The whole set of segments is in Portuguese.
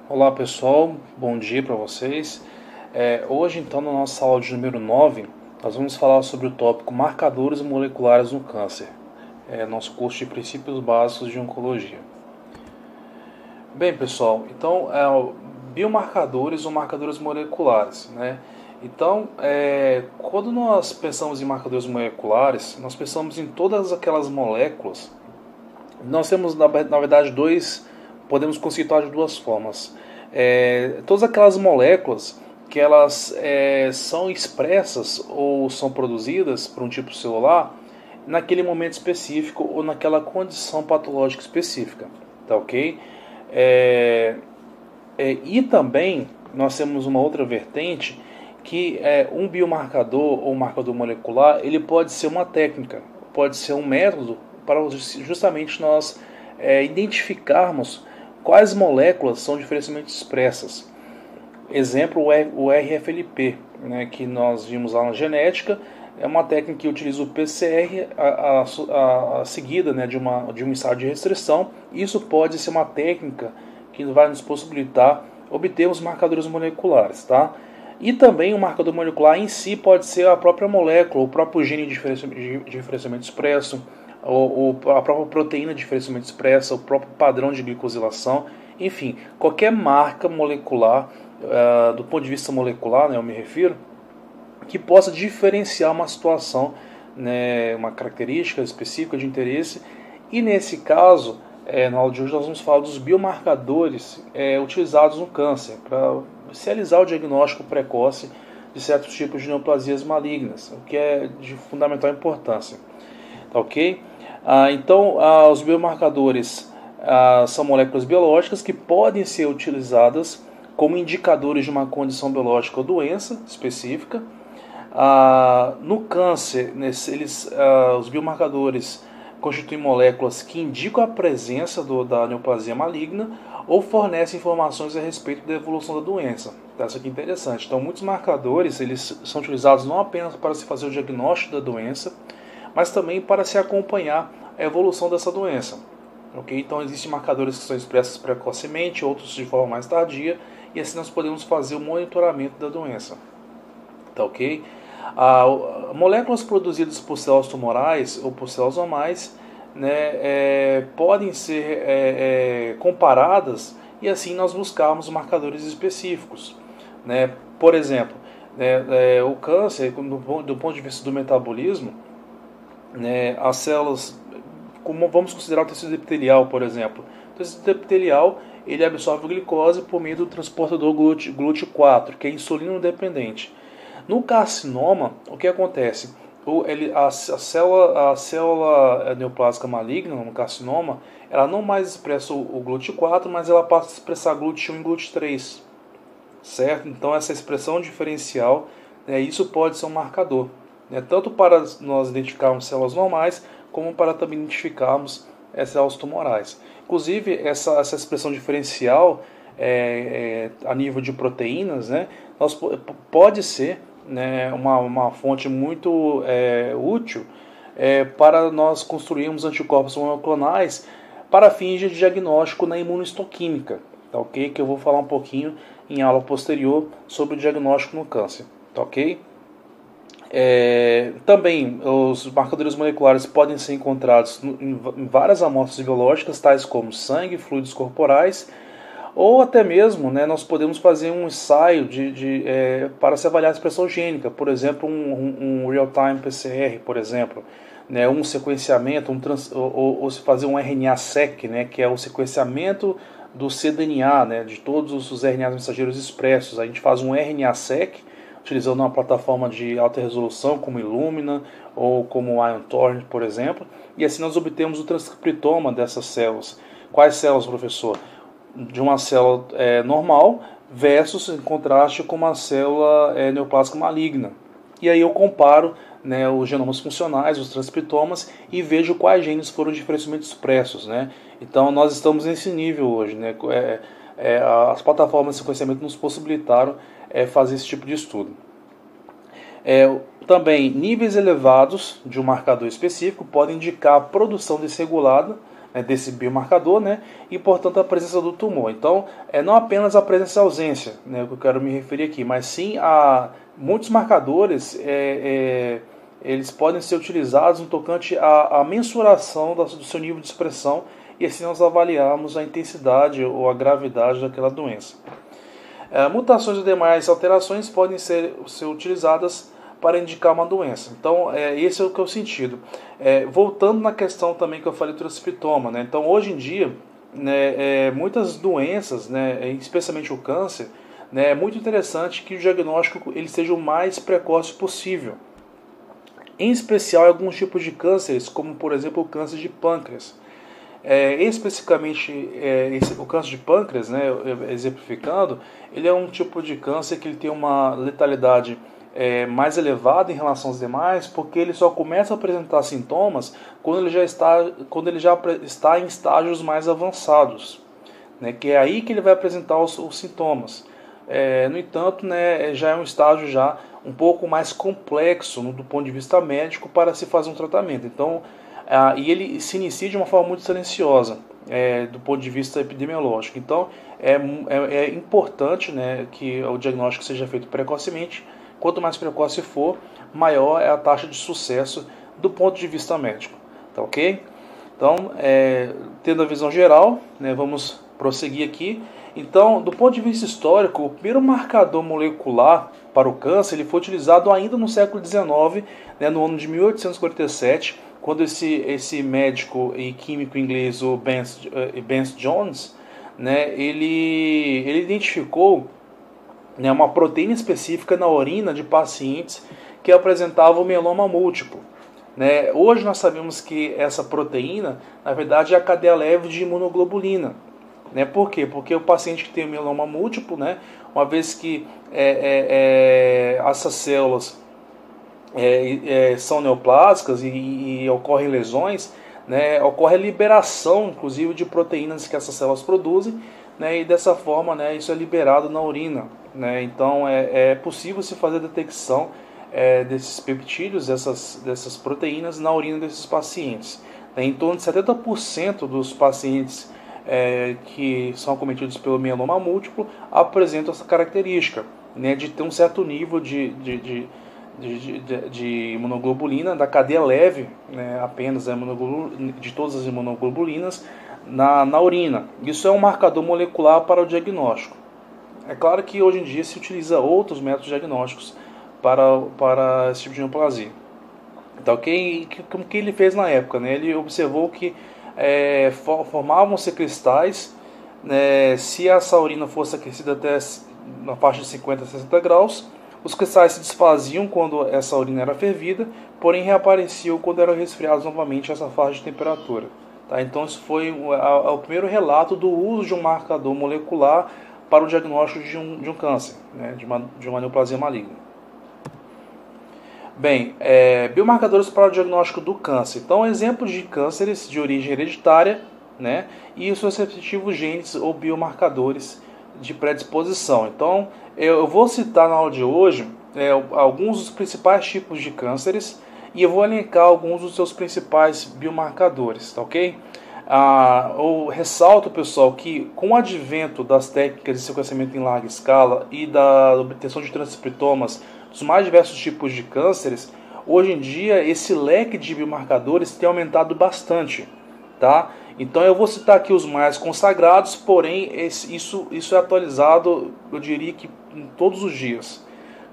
Olá pessoal, bom dia para vocês. Hoje então na nossa aula de número 9, nós vamos falar sobre o tópico marcadores moleculares no câncer, nosso curso de princípios básicos de oncologia. Bem pessoal, então biomarcadores ou marcadores moleculares, né? Então, quando nós pensamos em marcadores moleculares, nós pensamos em todas aquelas moléculas. Nós temos na verdade podemos conceituar de duas formas. Todas aquelas moléculas que elas são expressas ou são produzidas por um tipo celular naquele momento específico ou naquela condição patológica específica, tá ok? E também nós temos uma outra vertente que um biomarcador ou marcador molecular, ele pode ser uma técnica, pode ser um método para justamente nós identificarmos quais moléculas são diferencialmente expressas. Exemplo, o RFLP, né, que nós vimos lá na genética, é uma técnica que utiliza o PCR a seguida, né, de um estado de restrição. Isso pode ser uma técnica que vai nos possibilitar obter os marcadores moleculares, tá? E também o marcador molecular em si pode ser a própria molécula, o próprio gene de diferenciamento expresso, ou a própria proteína de diferenciamento expressa, o próprio padrão de glicosilação, enfim, qualquer marca molecular, do ponto de vista molecular, né, eu me refiro, que possa diferenciar uma situação, né, uma característica específica de interesse. E nesse caso, na aula de hoje nós vamos falar dos biomarcadores utilizados no câncer para se realizar o diagnóstico precoce de certos tipos de neoplasias malignas, o que é de fundamental importância. Tá ok? Então, os biomarcadores são moléculas biológicas que podem ser utilizadas como indicadores de uma condição biológica ou doença específica. No câncer, os biomarcadores constituem moléculas que indicam a presença da neoplasia maligna ou fornecem informações a respeito da evolução da doença. Isso aqui é interessante. Então, muitos marcadores eles são utilizados não apenas para se fazer o diagnóstico da doença, mas também para se acompanhar a evolução dessa doença. Okay? Então, existem marcadores que são expressos precocemente, outros de forma mais tardia, e assim nós podemos fazer o monitoramento da doença. Tá ok? Moléculas produzidas por células tumorais ou por células normais, né, podem ser comparadas e assim nós buscarmos marcadores específicos. Né? Por exemplo, o câncer, do ponto de vista do metabolismo, né, as células, como vamos considerar o tecido epitelial, por exemplo. O tecido epitelial ele absorve a glicose por meio do transportador GLUT4, que é insulino dependente. No carcinoma, o que acontece? A célula neoplásica maligna, no carcinoma, ela não mais expressa o GLUT4, mas ela passa a expressar GLUT1 e GLUT3. Certo? Então, essa expressão diferencial, isso pode ser um marcador. Tanto para nós identificarmos células normais, como para também identificarmos células tumorais. Inclusive, essa expressão diferencial a nível de proteínas, né, pode ser, né, uma fonte muito útil para nós construirmos anticorpos monoclonais para fins de diagnóstico na imunohistoquímica, tá ok? Que eu vou falar um pouquinho em aula posterior sobre o diagnóstico no câncer, tá ok? Também os marcadores moleculares podem ser encontrados em várias amostras biológicas, tais como sangue, fluidos corporais, ou até mesmo, né, nós podemos fazer um ensaio para se avaliar a expressão gênica, por exemplo, um real-time PCR, por exemplo, né, um sequenciamento, ou se fazer um RNA-seq, né, que é o sequenciamento do cDNA, né, de todos os RNAs mensageiros expressos. A gente faz um RNA-seq, utilizando uma plataforma de alta resolução como Illumina ou como Ion Torrent, por exemplo, e assim nós obtemos o transcriptoma dessas células. Quais células, professor? De uma célula normal versus em contraste com uma célula neoplásica maligna. E aí eu comparo, né, os genomas funcionais, os transcriptomas, e vejo quais genes foram diferencialmente expressos. Né? Então nós estamos nesse nível hoje. Né? As plataformas de sequenciamento nos possibilitaram fazer esse tipo de estudo. Também níveis elevados de um marcador específico podem indicar a produção desregulada, né, desse biomarcador, né, e portanto a presença do tumor. Então, não apenas a presença e a ausência, né, que eu quero me referir aqui, mas sim a muitos marcadores, eles podem ser utilizados no tocante à mensuração do seu nível de expressão e assim nós avaliarmos a intensidade ou a gravidade daquela doença. Mutações e demais alterações podem ser utilizadas para indicar uma doença. Então, esse é o que é o sentido. Voltando na questão também que eu falei do transcriptoma, né? Então, hoje em dia, né, muitas doenças, né, especialmente o câncer, né, é muito interessante que o diagnóstico ele seja o mais precoce possível. Em especial em alguns tipos de cânceres, como por exemplo o câncer de pâncreas. Especificamente o câncer de pâncreas, né, exemplificando, ele é um tipo de câncer que ele tem uma letalidade mais elevada em relação aos demais, porque ele só começa a apresentar sintomas quando ele já está em estágios mais avançados, né, que é aí que ele vai apresentar os sintomas. No entanto, né, já é um estágio já um pouco mais complexo do ponto de vista médico para se fazer um tratamento. Então, e ele se inicia de uma forma muito silenciosa do ponto de vista epidemiológico. Então, é importante, né, que o diagnóstico seja feito precocemente. Quanto mais precoce for, maior é a taxa de sucesso do ponto de vista médico. Tá ok? Então, tendo a visão geral, né, vamos prosseguir aqui. Então, do ponto de vista histórico, o primeiro marcador molecular para o câncer ele foi utilizado ainda no século XIX, né, no ano de 1847, quando esse médico e químico inglês, o Banks Jones, né, ele identificou, né, uma proteína específica na urina de pacientes que apresentavam mieloma múltiplo. Né? Hoje nós sabemos que essa proteína, na verdade, é a cadeia leve de imunoglobulina. Né? Por quê? Porque o paciente que tem o mieloma múltiplo, né, uma vez que essas células são neoplásicas e ocorrem lesões, né, ocorre a liberação, inclusive, de proteínas que essas células produzem, né, e dessa forma, né, isso é liberado na urina. Né? Então é possível se fazer a detecção desses peptídeos, dessas proteínas na urina desses pacientes. Em torno de 70% dos pacientes que são acometidos pelo mieloma múltiplo apresentam essa característica, né, de ter um certo nível de imunoglobulina, da cadeia leve, né, apenas de todas as imunoglobulinas na urina. Isso é um marcador molecular para o diagnóstico. É claro que hoje em dia se utiliza outros métodos diagnósticos para esse tipo de neoplasia. Então, o que ele fez na época? Né? Ele observou que formavam-se cristais, né, se essa urina fosse aquecida até na faixa de 50 a 60 graus, os cristais se desfaziam quando essa urina era fervida, porém reapareciam quando eram resfriados novamente a essa faixa de temperatura. Tá? Então, isso foi o primeiro relato do uso de um marcador molecular para o diagnóstico de um câncer, né, de uma neoplasia maligna. Bem, biomarcadores para o diagnóstico do câncer. Então, exemplos de cânceres de origem hereditária, né, e os seus respectivos genes ou biomarcadores de predisposição. Então, eu vou citar na aula de hoje alguns dos principais tipos de cânceres e eu vou elencar alguns dos seus principais biomarcadores, tá ok? Eu ressalto, pessoal, que com o advento das técnicas de sequenciamento em larga escala e da obtenção de transcriptomas dos mais diversos tipos de cânceres, hoje em dia esse leque de biomarcadores tem aumentado bastante, tá? Então eu vou citar aqui os mais consagrados, porém isso é atualizado, eu diria que todos os dias.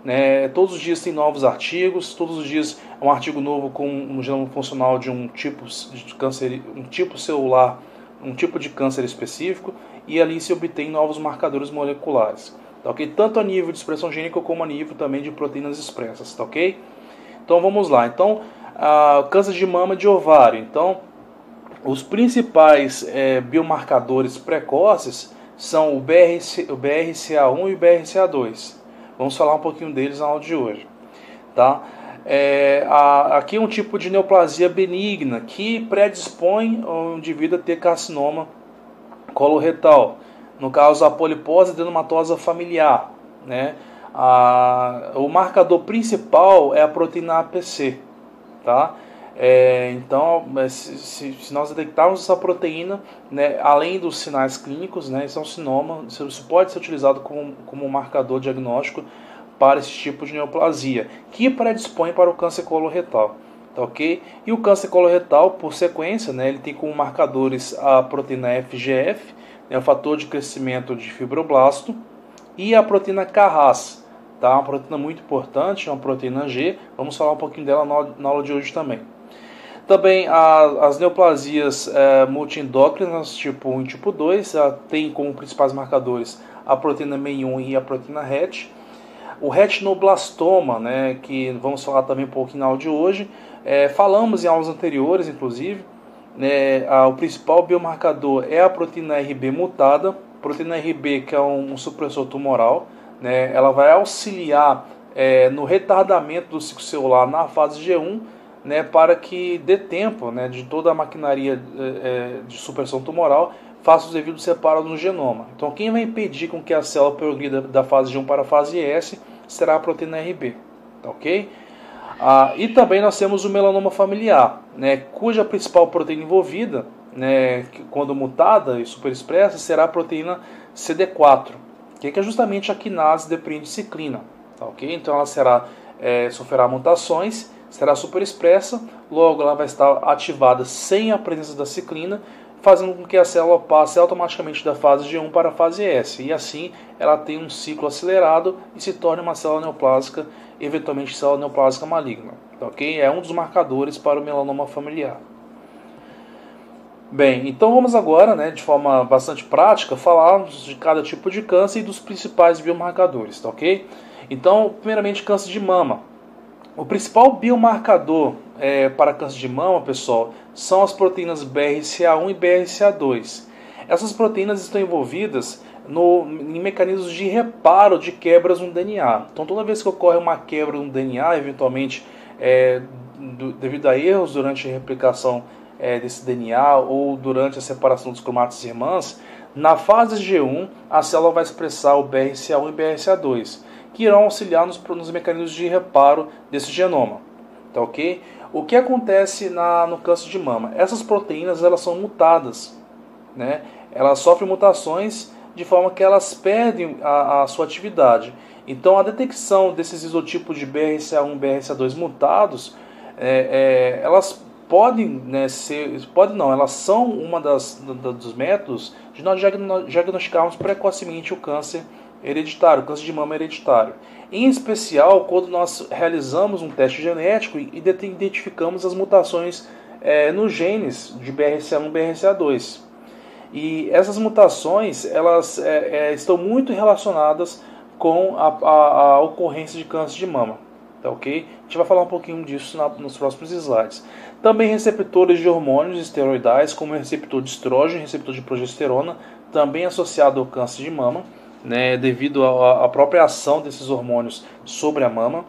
Né? Todos os dias tem novos artigos, todos os dias um artigo novo com um genoma funcional de um tipo de câncer, um tipo celular, um tipo de câncer específico, e ali se obtém novos marcadores moleculares. Tá, okay? Tanto a nível de expressão gênica como a nível também de proteínas expressas. Tá, ok? Então vamos lá. Então, câncer de mama e de ovário. Então, os principais biomarcadores precoces são o BRCA1 e o BRCA2. Vamos falar um pouquinho deles na aula de hoje. Tá? Aqui é um tipo de neoplasia benigna que predispõe o indivíduo a ter carcinoma coloretal. No caso, a polipose adenomatosa familiar. Né? O marcador principal é a proteína APC. Tá? Então, se nós detectarmos essa proteína, né, além dos sinais clínicos, né, isso é um sinoma, isso pode ser utilizado como um marcador diagnóstico para esse tipo de neoplasia, que predispõe para o câncer coloretal. Tá, ok? E o câncer coloretal, por sequência, né, ele tem como marcadores a proteína FGF, né, o fator de crescimento de fibroblasto, e a proteína Carras, tá? Uma proteína muito importante, uma proteína G. Vamos falar um pouquinho dela na aula de hoje também. Também as neoplasias multiendócrinas tipo 1 e tipo 2 tem como principais marcadores a proteína MEI1 e a proteína RET. O retinoblastoma, né, que vamos falar também um pouquinho na aula de hoje, falamos em aulas anteriores, inclusive, né, o principal biomarcador é a proteína RB mutada. Proteína RB, que é um supressor tumoral, né, ela vai auxiliar no retardamento do ciclo celular na fase G1, né, para que dê tempo, né, de toda a maquinaria de supressão tumoral faça os devidos separos no genoma. Então, quem vai impedir com que a célula progrida da fase G1 para a fase S será a proteína RB, tá, ok? E também nós temos o melanoma familiar, né, cuja principal proteína envolvida, né, quando mutada e superexpressa, será a proteína CD4, que é justamente a quinase deprindiciclina, tá, ok? Então ela sofrerá mutações, será superexpressa, logo ela vai estar ativada sem a presença da ciclina, fazendo com que a célula passe automaticamente da fase G1 para a fase S. E assim ela tem um ciclo acelerado e se torna uma célula neoplásica, eventualmente célula neoplásica maligna. Tá, ok? É um dos marcadores para o melanoma familiar. Bem, então vamos agora, né, de forma bastante prática, falar de cada tipo de câncer e dos principais biomarcadores. Tá, ok? Então, primeiramente, câncer de mama. O principal biomarcador para câncer de mama, pessoal, são as proteínas BRCA1 e BRCA2. Essas proteínas estão envolvidas em mecanismos de reparo de quebras no DNA. Então, toda vez que ocorre uma quebra no DNA, eventualmente devido a erros durante a replicação desse DNA ou durante a separação dos cromátidos irmãs, na fase G1, a célula vai expressar o BRCA1 e BRCA2, que irão auxiliar nos mecanismos de reparo desse genoma. Tá, ok? O que acontece no câncer de mama? Essas proteínas elas são mutadas, né? Elas sofrem mutações de forma que elas perdem a sua atividade. Então, a detecção desses isotipos de BRCA1 e BRCA2 mutados, elas podem, né, elas são uma dos métodos de nós diagnosticarmos precocemente o câncer hereditário, o câncer de mama hereditário. Em especial, quando nós realizamos um teste genético e identificamos as mutações nos genes de BRCA1 e BRCA2. E essas mutações elas estão muito relacionadas com a ocorrência de câncer de mama. Tá, ok? A gente vai falar um pouquinho disso nos próximos slides. Também receptores de hormônios esteroidais, como o receptor de estrógeno e receptor de progesterona, também associado ao câncer de mama, né, devido à própria ação desses hormônios sobre a mama.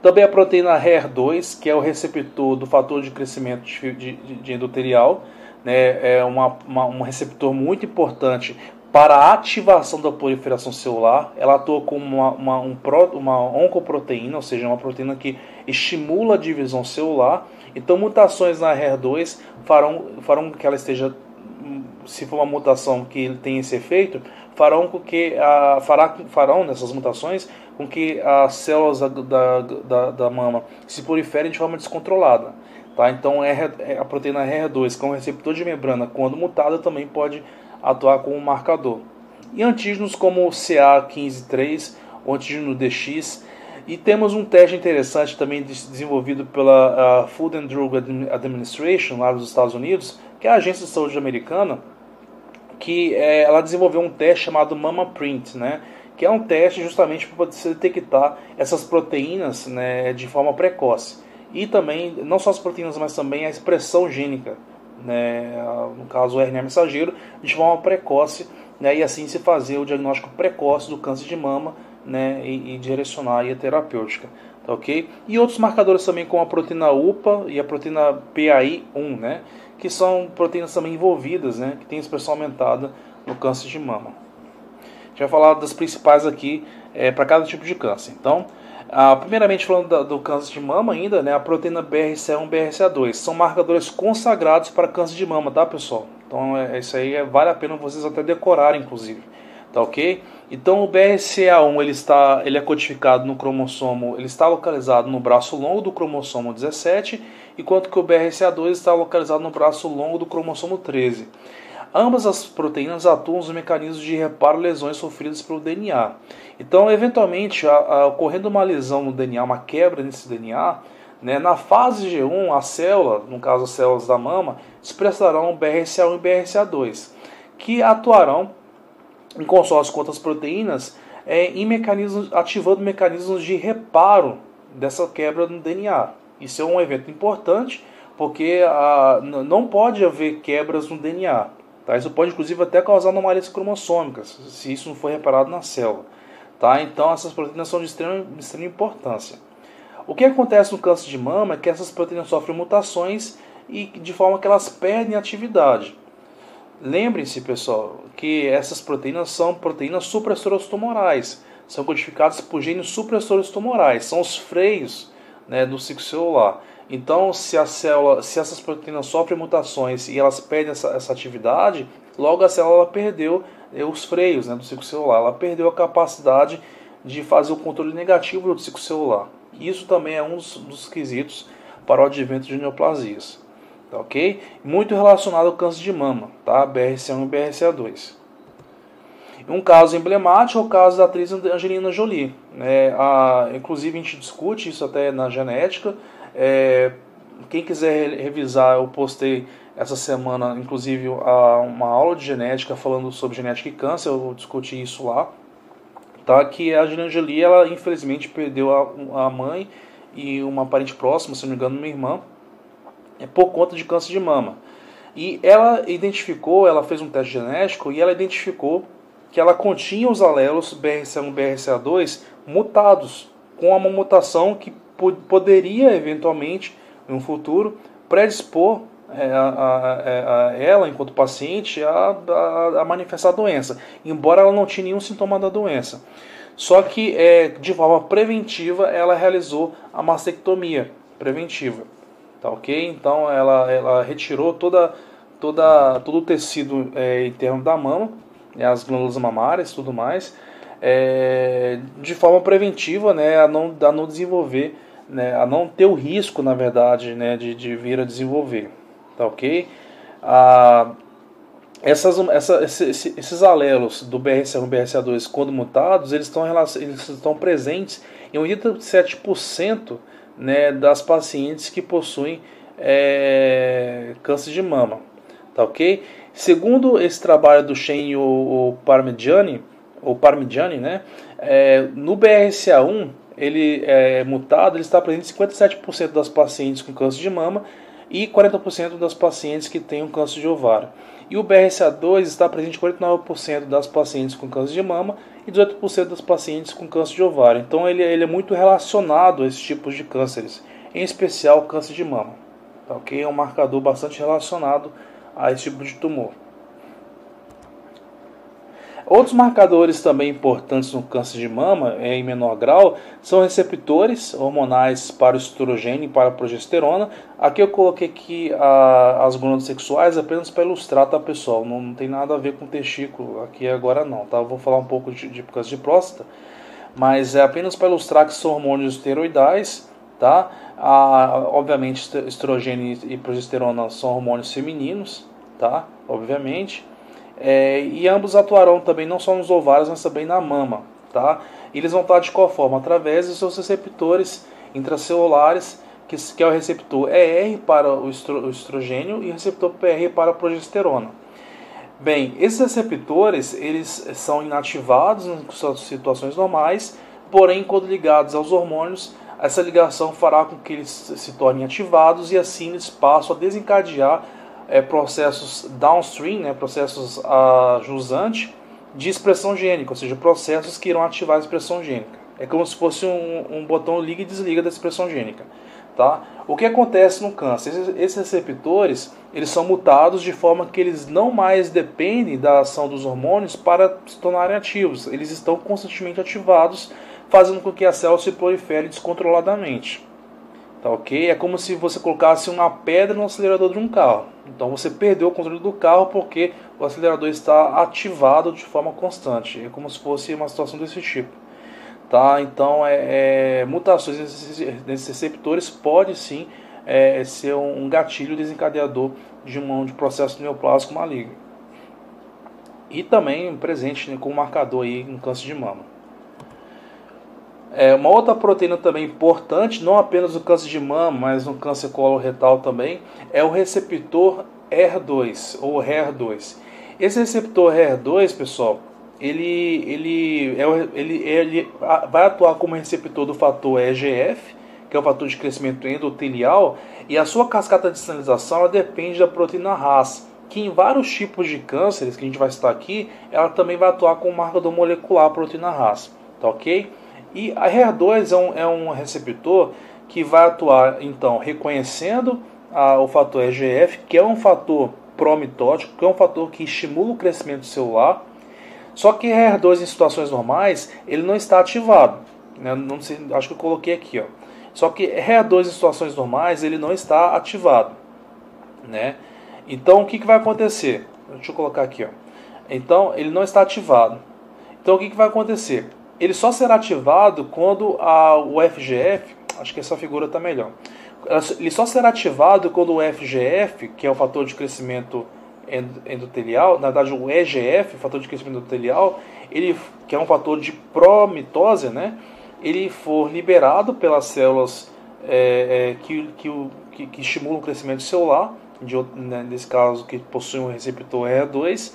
Também a proteína HER2, que é o receptor do fator de crescimento de endoterial, né, é um receptor muito importante para a ativação da proliferação celular. Ela atua como uma oncoproteína, ou seja, uma proteína que estimula a divisão celular. Então, mutações na HER2 farão que ela esteja, se for uma mutação que tem esse efeito, farão nessas mutações com que as células da mama se proliferem de forma descontrolada. Tá? Então, a proteína HER2, que é um receptor de membrana, quando mutada, também pode atuar como um marcador. E antígenos como o CA15-3, o antígeno DX. E temos um teste interessante também desenvolvido pela Food and Drug Administration, lá dos Estados Unidos, que é a agência de saúde americana, que ela desenvolveu um teste chamado MammaPrint, né, que é um teste justamente para poder detectar essas proteínas, né, de forma precoce. E também, não só as proteínas, mas também a expressão gênica, né, no caso o RNA mensageiro, de forma precoce, né, e assim se fazer o diagnóstico precoce do câncer de mama, né, e direcionar a terapêutica. Tá, ok? E outros marcadores também, como a proteína UPA e a proteína PAI1, né, que são proteínas também envolvidas, né, que têm expressão aumentada no câncer de mama. A gente vai falar das principais aqui para cada tipo de câncer. Então, Primeiramente falando do câncer de mama ainda, né, a proteína BRCA1 e BRCA2 são marcadores consagrados para câncer de mama, tá, pessoal? Então isso aí vale a pena vocês até decorarem, inclusive, tá ok? Então o BRCA1 ele é codificado no cromossomo, ele está localizado no braço longo do cromossomo 17, enquanto que o BRCA2 está localizado no braço longo do cromossomo 13. Ambas as proteínas atuam nos mecanismos de reparo a lesões sofridas pelo DNA. Então, eventualmente, ocorrendo uma lesão no DNA, uma quebra nesse DNA, né, na fase G1, a célula, no caso as células da mama, expressarão BRCA1 e BRCA2, que atuarão em consórcio com outras proteínas, ativando mecanismos de reparo dessa quebra no DNA. Isso é um evento importante, porque não pode haver quebras no DNA. Tá? Isso pode, inclusive, até causar anomalias cromossômicas, se isso não for reparado na célula. Tá? Então, essas proteínas são de extrema importância. O que acontece no câncer de mama é que essas proteínas sofrem mutações e de forma que elas perdem atividade. Lembrem-se, pessoal, que essas proteínas são proteínas supressoras tumorais. São codificadas por genes supressores tumorais. São os freios, né, do ciclo celular. Então, se essas proteínas sofrem mutações e elas perdem essa atividade, logo a célula perdeu os freios, né, do ciclo celular. Ela perdeu a capacidade de fazer o controle negativo do ciclo celular. Isso também é um dos quesitos para o advento de neoplasias. Tá, ok? Muito relacionado ao câncer de mama, tá? BRCA1 e BRCA2. Um caso emblemático é o caso da atriz Angelina Jolie. Inclusive a gente discute isso até na genética. Quem quiser revisar, eu postei essa semana, inclusive, uma aula de genética falando sobre genética e câncer. Eu discuti isso lá. Tá? Que a Angelina Jolie, ela infelizmente perdeu a mãe e uma parente próxima, se não me engano, minha irmã, por conta de câncer de mama. E ela fez um teste genético e ela identificou que ela continha os alelos BRCA1 e BRCA2 mutados, com uma mutação que poderia eventualmente, no futuro, predispor a ela, enquanto paciente, a manifestar a doença, embora ela não tinha nenhum sintoma da doença. Só que, de forma preventiva, ela realizou a mastectomia preventiva. Tá, ok? Então, ela retirou todo o tecido interno da mama, as glândulas mamárias e tudo mais, de forma preventiva, né, a não desenvolver, né, a não ter o risco, na verdade, né, de vir a desenvolver. Tá, ok? Esses alelos do BRCA1 e BRCA2, quando mutados, eles estão presentes em 87%, né, das pacientes que possuem câncer de mama. Tá, ok? Segundo esse trabalho do Shen e o Parmigiani, né, no BRCA1, ele mutado, ele está presente em 57% das pacientes com câncer de mama e 40% das pacientes que têm um câncer de ovário. E o BRCA2 está presente em 49% das pacientes com câncer de mama e 18% das pacientes com câncer de ovário. Então ele é muito relacionado a esses tipos de cânceres, em especial o câncer de mama. Tá, ok? É um marcador bastante relacionado a esse tipo de tumor. Outros marcadores também importantes no câncer de mama, em menor grau, são receptores hormonais para o estrogênio e para a progesterona. Aqui eu coloquei aqui as glândulas sexuais apenas para ilustrar, tá, pessoal? Não tem nada a ver com testículo aqui agora não, tá? Eu vou falar um pouco de câncer de próstata, mas é apenas para ilustrar que são hormônios esteroidais, tá? Obviamente, estrogênio e progesterona são hormônios femininos, tá? Obviamente. E ambos atuarão também não só nos ovários, mas também na mama. Tá? E eles vão atuar de qual forma? Através dos seus receptores intracelulares, que é o receptor ER para o estrogênio e o receptor PR para a progesterona. Bem, esses receptores eles são inativados em suas situações normais, porém, quando ligados aos hormônios, essa ligação fará com que eles se tornem ativados e assim eles passam a desencadear processos downstream, né, processos jusante de expressão gênica, ou seja, processos que irão ativar a expressão gênica. É como se fosse um botão liga e desliga da expressão gênica. Tá? O que acontece no câncer? Esses receptores eles são mutados de forma que eles não mais dependem da ação dos hormônios para se tornarem ativos. Eles estão constantemente ativados, fazendo com que a célula se prolifere descontroladamente. Tá ok? É como se você colocasse uma pedra no acelerador de um carro. Então você perdeu o controle do carro porque o acelerador está ativado de forma constante. É como se fosse uma situação desse tipo. Tá? Então mutações nesses receptores pode sim ser um gatilho desencadeador de processo neoplásico maligno. E também presente, né, como marcador aí no câncer de mama. Uma outra proteína também importante, não apenas no câncer de mama, mas no câncer coloretal também, é o receptor HER2, ou HER2. Esse receptor HER2, pessoal, ele vai atuar como receptor do fator EGF, que é o fator de crescimento endotelial, e a sua cascata de sinalização ela depende da proteína RAS, que em vários tipos de cânceres, que a gente vai citar aqui, ela também vai atuar como marcador molecular a proteína RAS, tá ok? E a HER2 é um receptor que vai atuar, então, reconhecendo o fator EGF, que é um fator promitótico, que é um fator que estimula o crescimento celular. Só que HER2 em situações normais, ele não está ativado. Né? Não sei, acho que eu coloquei aqui. Ó. Só que HER2 em situações normais, ele não está ativado. Né? Então, o que vai acontecer? Deixa eu colocar aqui. Ó. Então, ele não está ativado. Então, o que vai acontecer? Ele só será ativado quando o FGF, acho que essa figura está melhor, ele só será ativado quando o FGF, que é o fator de crescimento endotelial, na verdade o EGF, fator de crescimento endotelial, que é um fator de promitose, né, ele for liberado pelas células que estimulam o crescimento celular, nesse caso que possuem um receptor HER2,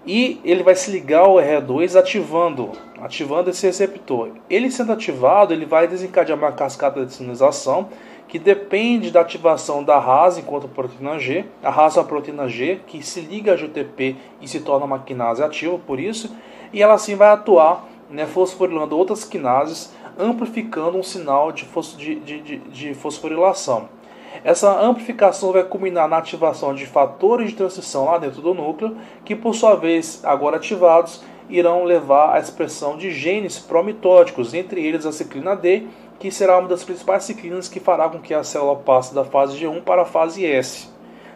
e ele vai se ligar ao HER2 ativando esse receptor. Ele sendo ativado, ele vai desencadear uma cascata de sinalização que depende da ativação da RAS enquanto proteína G. A RAS é uma proteína G que se liga a GTP e se torna uma quinase ativa, por isso, e ela assim vai atuar, né, fosforilando outras quinases, amplificando um sinal de fosforilação. Essa amplificação vai culminar na ativação de fatores de transição lá dentro do núcleo, que por sua vez, agora ativados, irão levar à expressão de genes promitóticos, entre eles a ciclina D, que será uma das principais ciclinas que fará com que a célula passe da fase G1 para a fase S.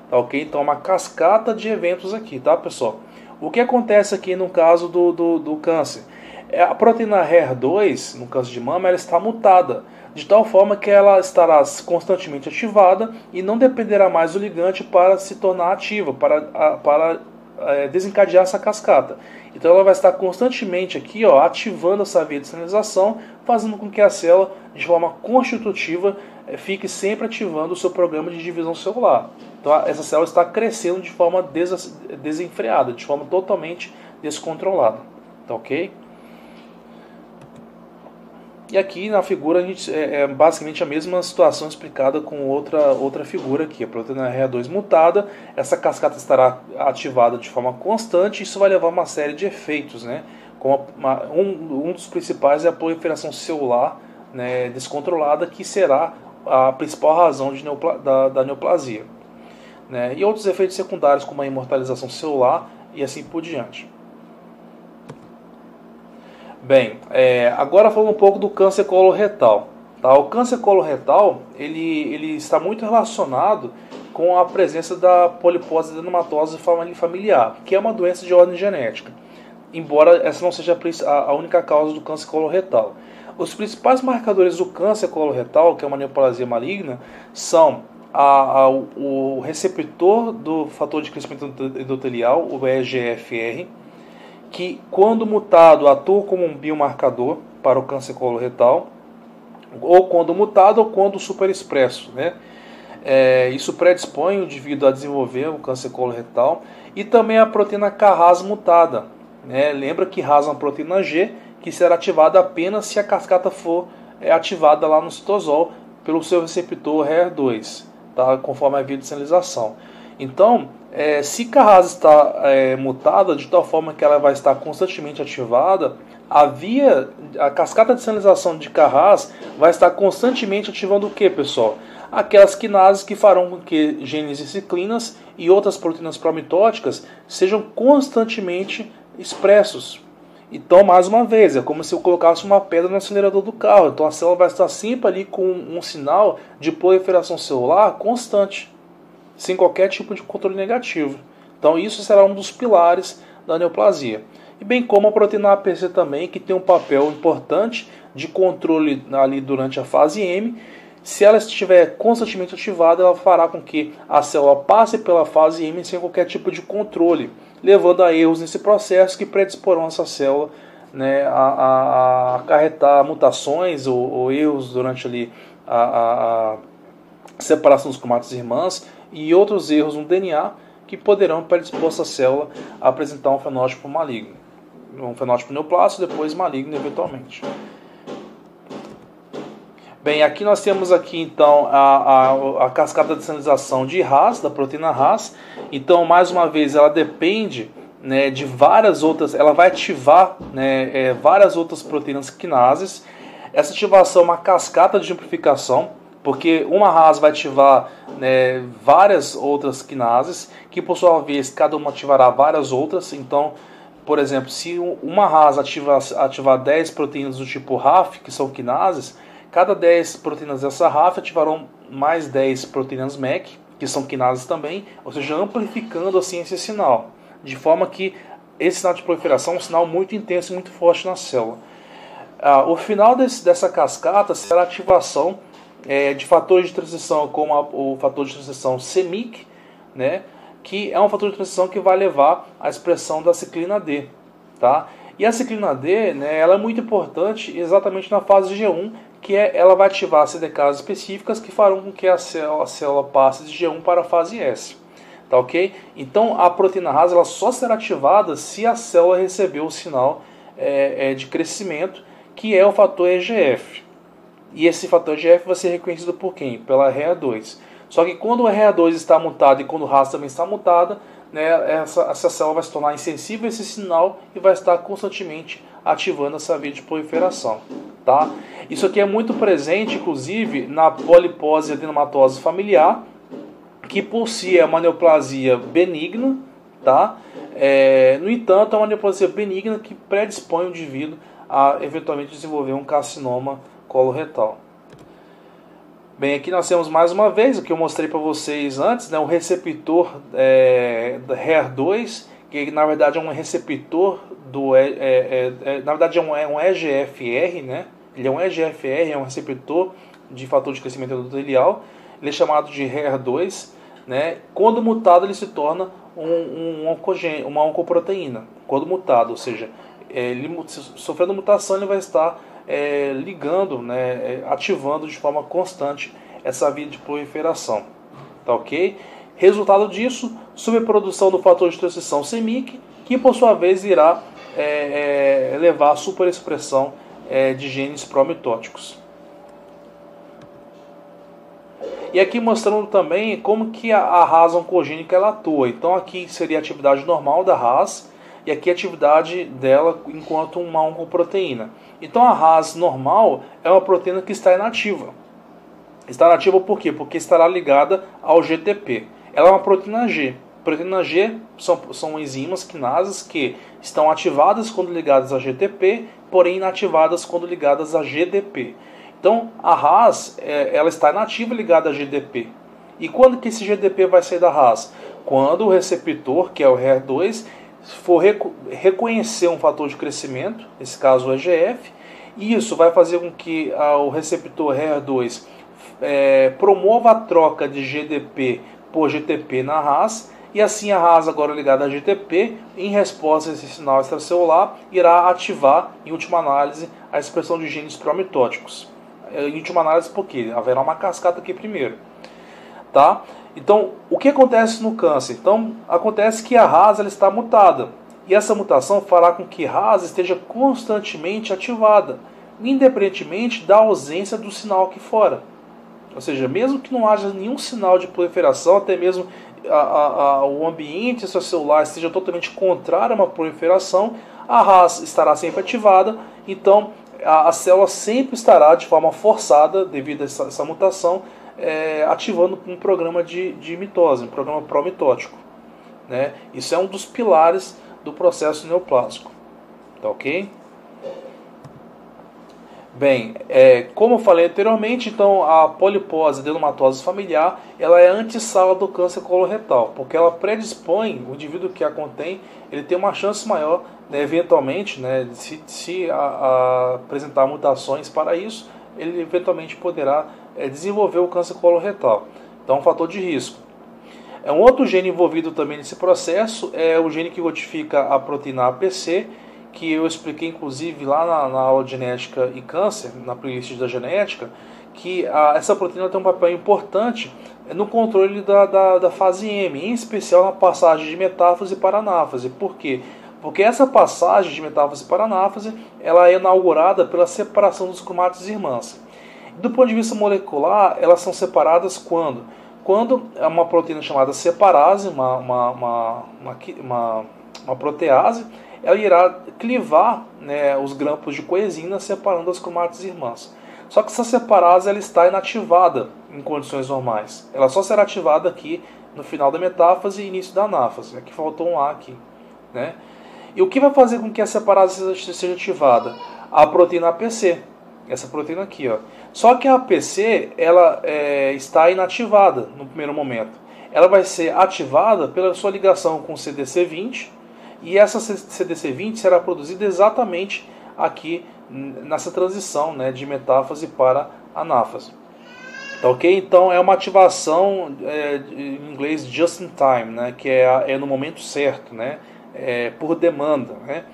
Tá ok? Então é uma cascata de eventos aqui, tá pessoal? O que acontece aqui no caso do câncer? A proteína HER2, no câncer de mama, ela está mutada, de tal forma que ela estará constantemente ativada e não dependerá mais do ligante para se tornar ativa, para desencadear essa cascata. Então ela vai estar constantemente aqui, ó, ativando essa via de sinalização, fazendo com que a célula, de forma constitutiva, fique sempre ativando o seu programa de divisão celular. Então essa célula está crescendo de forma desenfreada, de forma totalmente descontrolada. Tá ok? E aqui na figura a gente basicamente a mesma situação explicada com outra figura aqui. A proteína HER2 mutada, essa cascata estará ativada de forma constante e isso vai levar a uma série de efeitos. Né? Um dos principais é a proliferação celular, né, descontrolada, que será a principal razão da neoplasia. Né? E outros efeitos secundários como a imortalização celular e assim por diante. Bem, agora falando um pouco do câncer coloretal. Tá? O câncer coloretal ele está muito relacionado com a presença da polipose adenomatosa familiar, que é uma doença de ordem genética, embora essa não seja a única causa do câncer coloretal. Os principais marcadores do câncer coloretal, que é uma neoplasia maligna, são o receptor do fator de crescimento endotelial, o EGFR, que quando mutado atua como um biomarcador para o câncer coloretal, ou quando mutado ou quando superexpresso, né? Isso predispõe o indivíduo a desenvolver o câncer coloretal, e também a proteína KRAS mutada, né? Lembra que RAS é uma proteína G que será ativada apenas se a cascata for ativada lá no citosol pelo seu receptor HER2, tá? Conforme a via de sinalização. Então, se KRAS está mutada de tal forma que ela vai estar constantemente ativada, a cascata de sinalização de KRAS vai estar constantemente ativando o que, pessoal? Aquelas quinases que farão com que genes e ciclinas e outras proteínas promitóticas sejam constantemente expressos. Então, mais uma vez, é como se eu colocasse uma pedra no acelerador do carro. Então a célula vai estar sempre ali com um sinal de proliferação celular constante, sem qualquer tipo de controle negativo. Então isso será um dos pilares da neoplasia. E bem como a proteína APC também, que tem um papel importante de controle ali durante a fase M. Se ela estiver constantemente ativada, ela fará com que a célula passe pela fase M sem qualquer tipo de controle, levando a erros nesse processo que predisporão essa célula, né, a acarretar mutações ou erros durante ali a separação dos cromátidos irmãs e outros erros no DNA que poderão predispor essa célula a apresentar um fenótipo maligno. Um fenótipo neoplásico, depois maligno eventualmente. Bem, aqui nós temos aqui então a cascata de sinalização de RAS, da proteína RAS. Então, mais uma vez, ela depende, né, de várias outras, ela vai ativar, né, várias outras proteínas quinases. Essa ativação é uma cascata de amplificação, porque uma RAS vai ativar, né, várias outras quinases, que por sua vez cada uma ativará várias outras. Então, por exemplo, se uma RAS ativar 10 proteínas do tipo RAF, que são quinases, cada 10 proteínas dessa RAF ativarão mais 10 proteínas MEC, que são quinases também, ou seja, amplificando assim esse sinal, de forma que esse sinal de proliferação é um sinal muito intenso e muito forte na célula. O final dessa cascata será a ativação de fatores de transição, como o fator de transição CMYC, né, que é um fator de transição que vai levar à expressão da ciclina D. Tá? E a ciclina D, né, ela é muito importante exatamente na fase G1, que ela vai ativar CDKs específicas que farão com que a célula passe de G1 para a fase S. Tá, ok? Então a proteína RAS ela só será ativada se a célula receber o sinal de crescimento, que é o fator EGF. E esse fator EGF vai ser reconhecido por quem? Pela REA2. Só que quando o REA2 está mutado e quando o RAS também está mutada, né, essa célula vai se tornar insensível a esse sinal e vai estar constantemente ativando essa via de proliferação. Tá? Isso aqui é muito presente, inclusive, na polipose adenomatose familiar, que por si é uma neoplasia benigna. Tá? No entanto, é uma neoplasia benigna que predispõe o indivíduo a eventualmente desenvolver um carcinoma coloretal. Bem, aqui nós temos mais uma vez o que eu mostrei para vocês antes, né, o receptor da HER2, que na verdade é um receptor na verdade é um EGFR, né? Ele é um EGFR, é um receptor de fator de crescimento endotelial. Ele é chamado de HER2, né? Quando mutado ele se torna uma oncoproteína. Quando mutado, ou seja, ele sofrendo mutação ele vai estar ligando, né, ativando de forma constante essa via de proliferação. Tá, ok? Resultado disso, superprodução do fator de transição CMYC, que por sua vez irá levar à superexpressão de genes promitóticos. E aqui mostrando também como que a RAS oncogênica ela atua. Então aqui seria a atividade normal da RAS e aqui a atividade dela enquanto uma oncoproteína. Então a RAS normal é uma proteína que está inativa. Está inativa por quê? Porque estará ligada ao GTP. Ela é uma proteína G. Proteína G são enzimas quinases que estão ativadas quando ligadas a GTP, porém inativadas quando ligadas a GDP. Então a RAS ela está inativa ligada a GDP. E quando que esse GDP vai sair da RAS? Quando o receptor, que é o HER2, for reconhecer um fator de crescimento, nesse caso o EGF, e isso vai fazer com que o receptor HER2 promova a troca de GDP por GTP na RAS, e assim a RAS agora ligada a GTP, em resposta a esse sinal extracelular, irá ativar, em última análise, a expressão de genes promitóticos. Em última análise, porque haverá uma cascata aqui primeiro. Tá? Então, o que acontece no câncer? Então, acontece que a RAS ela está mutada. E essa mutação fará com que a RAS esteja constantemente ativada, independentemente da ausência do sinal aqui fora. Ou seja, mesmo que não haja nenhum sinal de proliferação, até mesmo o ambiente extracelular esteja totalmente contrário a uma proliferação, a RAS estará sempre ativada, então a célula sempre estará de forma forçada, devido a essa mutação, ativando um programa de mitose, um programa promitótico. Né? Isso é um dos pilares do processo neoplásico. tá ok? Bem, como eu falei anteriormente, então a polipose adenomatosa familiar ela é antessala do câncer coloretal, porque ela predispõe o indivíduo que a contém, ele tem uma chance maior, né, eventualmente, né, se apresentar mutações para isso, ele eventualmente poderá desenvolver o câncer coloretal. Então é um fator de risco. Um outro gene envolvido também nesse processo é o gene que codifica a proteína APC, que eu expliquei inclusive lá na aula de genética e câncer, na playlist da genética, que essa proteína tem um papel importante no controle da fase M, em especial na passagem de metáfase para anáfase. Por quê? Porque essa passagem de metáfase para anáfase ela é inaugurada pela separação dos cromátides irmãs. Do ponto de vista molecular, elas são separadas quando? Quando é uma proteína chamada separase, uma protease, ela irá clivar, né, os grampos de coenzina separando as cromátides irmãs. Só que essa separase ela está inativada em condições normais. Ela só será ativada aqui no final da metáfase e início da anáfase. Aqui faltou um A aqui, né? E o que vai fazer com que a separase seja ativada? A proteína APC. Essa proteína aqui, ó. Só que a APC ela está inativada no primeiro momento. Ela vai ser ativada pela sua ligação com o CDC20 e essa CDC20 será produzida exatamente aqui nessa transição, né, de metáfase para anáfase. Tá ok? Então é uma ativação em inglês just in time, né, que é no momento certo, né, por demanda, né.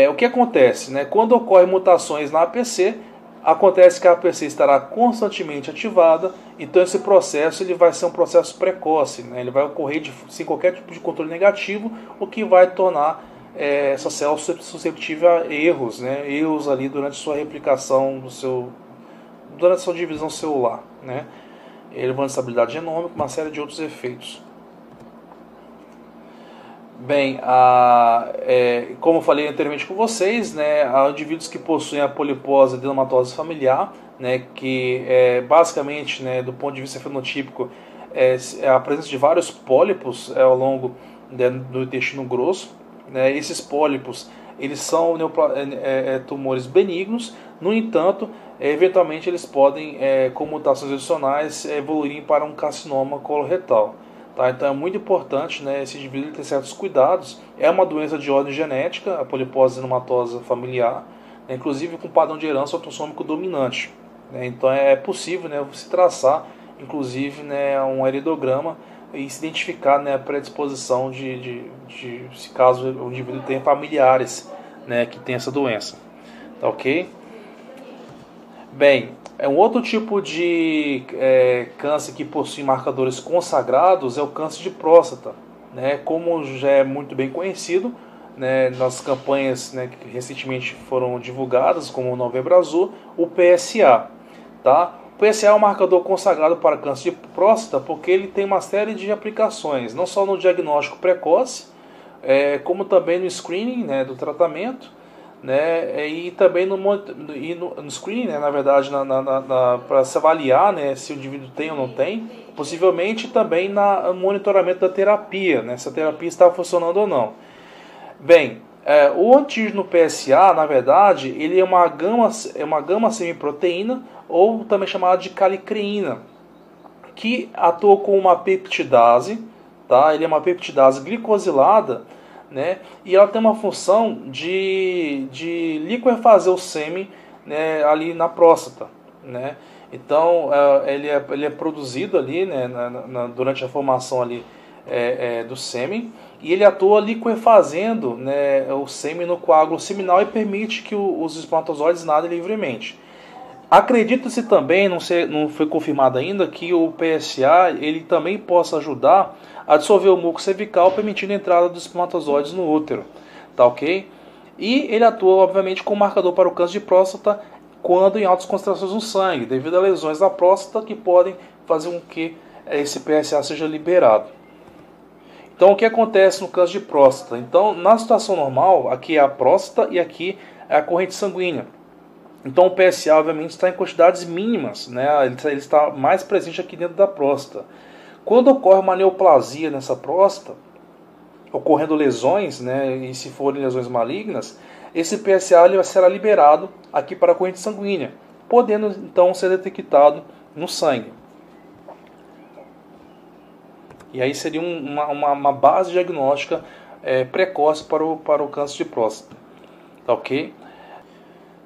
O que acontece? Né? Quando ocorrem mutações na APC, acontece que a APC estará constantemente ativada, então esse processo ele vai ser um processo precoce, né? Ele vai ocorrer sem qualquer tipo de controle negativo, o que vai tornar essa célula susceptível a erros, né? Erros ali durante sua replicação, durante sua divisão celular, né? Elevando a estabilidade genômica, uma série de outros efeitos. Bem, como eu falei anteriormente com vocês, né, há indivíduos que possuem a polipose adenomatosa familiar, né, que basicamente, né, do ponto de vista fenotípico, é a presença de vários pólipos ao longo do intestino grosso. Né, esses pólipos eles são tumores benignos, no entanto, eventualmente eles podem, com mutações adicionais, evoluírem para um carcinoma coloretal. Tá? Então é muito importante, né, esse indivíduo ter certos cuidados. É uma doença de ordem genética, a polipose adenomatosa familiar, né, inclusive com padrão de herança autossômico dominante. Né? Então é possível, né, se traçar, inclusive, né, um heredograma e se identificar, né, a predisposição se caso o indivíduo tenha familiares, né, que tem essa doença. Tá ok? Bem, um outro tipo de câncer que possui marcadores consagrados é o câncer de próstata. Né? Como já é muito bem conhecido, né, nas campanhas, né, que recentemente foram divulgadas, como o Novembro Azul, o PSA. Tá? O PSA é um marcador consagrado para câncer de próstata porque ele tem uma série de aplicações, não só no diagnóstico precoce, como também no screening, né, do tratamento, né, e também no screening, né, na verdade, para se avaliar, né, se o indivíduo tem ou não tem, possivelmente também no monitoramento da terapia, né, se a terapia está funcionando ou não. Bem, o antígeno PSA, na verdade, ele é uma gama semiproteína, ou também chamada de calicreína, que atua com uma peptidase, tá? Ele é uma peptidase glicosilada, né? E ela tem uma função de liquefazer o sêmen, né, ali na próstata, né? Então ele é produzido ali, né, durante a formação ali do sêmen, e ele atua liquefazendo, né, o sêmen no coágulo seminal e permite que os espermatozoides nadem livremente. Acredita-se também, não foi confirmado ainda, que o PSA ele também possa ajudar a dissolver o muco cervical, permitindo a entrada dos espermatozoides no útero. Tá ok? E ele atua, obviamente, como marcador para o câncer de próstata quando em altas concentrações no sangue, devido a lesões da próstata que podem fazer com que esse PSA seja liberado. Então, o que acontece no câncer de próstata? Então, na situação normal, aqui é a próstata e aqui é a corrente sanguínea. Então o PSA obviamente está em quantidades mínimas, né? Ele está mais presente aqui dentro da próstata. Quando ocorre uma neoplasia nessa próstata, ocorrendo lesões, né? E se forem lesões malignas, esse PSA ele será liberado aqui para a corrente sanguínea, podendo então ser detectado no sangue. E aí seria uma base diagnóstica precoce para o câncer de próstata. Tá ok?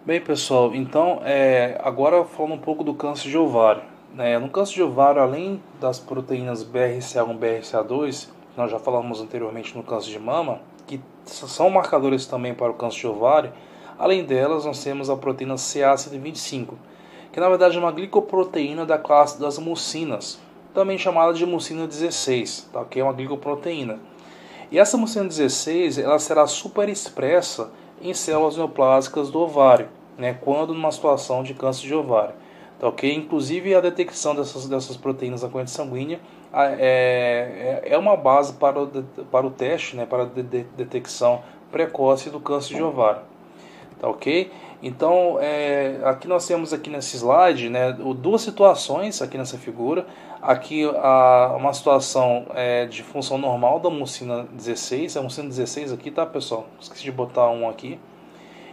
Bem, pessoal, então agora falando um pouco do câncer de ovário. No câncer de ovário, além das proteínas BRCA1 e BRCA2, que nós já falamos anteriormente no câncer de mama, que são marcadores também para o câncer de ovário, além delas nós temos a proteína CA125, que na verdade é uma glicoproteína da classe das mucinas, também chamada de mucina 16, tá? Que é uma glicoproteína. E essa mucina 16 ela será superexpressa em células neoplásicas do ovário, quando numa situação de câncer de ovário. Tá, ok? Inclusive a detecção dessas proteínas na corrente sanguínea é uma base para o teste, para a detecção precoce do câncer de ovário. Tá, ok? Então, aqui nós temos aqui nesse slide duas situações aqui nessa figura. Aqui uma situação de função normal da mucina 16, a mucina 16 aqui, tá, pessoal? Esqueci de botar um aqui.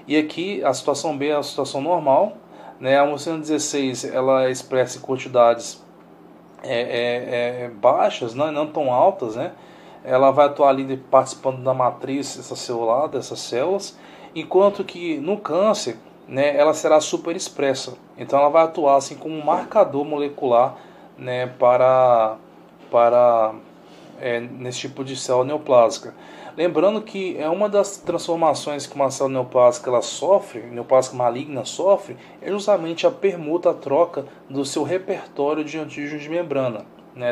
E aqui a situação B é a situação normal, a mucina 16 ela expressa em quantidades baixas, não tão altas, Ela vai atuar ali participando da matriz celular dessas células, enquanto que no câncer, ela será super expressa. Então ela vai atuar assim como um marcador molecular, para nesse tipo de célula neoplásica. Lembrando que uma das transformações que uma célula neoplásica neoplásica maligna sofre, é justamente a permuta, a troca do seu repertório de antígenos de membrana.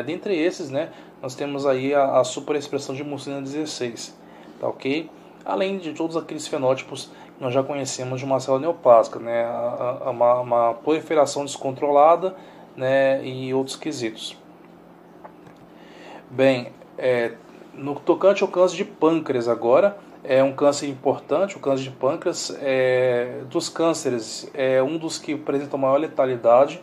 Dentre esses, nós temos aí a superexpressão de mucina 16, tá ok? Além de todos aqueles fenótipos que nós já conhecemos de uma célula neoplásica, uma proliferação descontrolada, e outros quesitos. Bem, no tocante ao câncer de pâncreas agora, é um câncer importante. O câncer de pâncreas dos cânceres é um dos que apresenta maior letalidade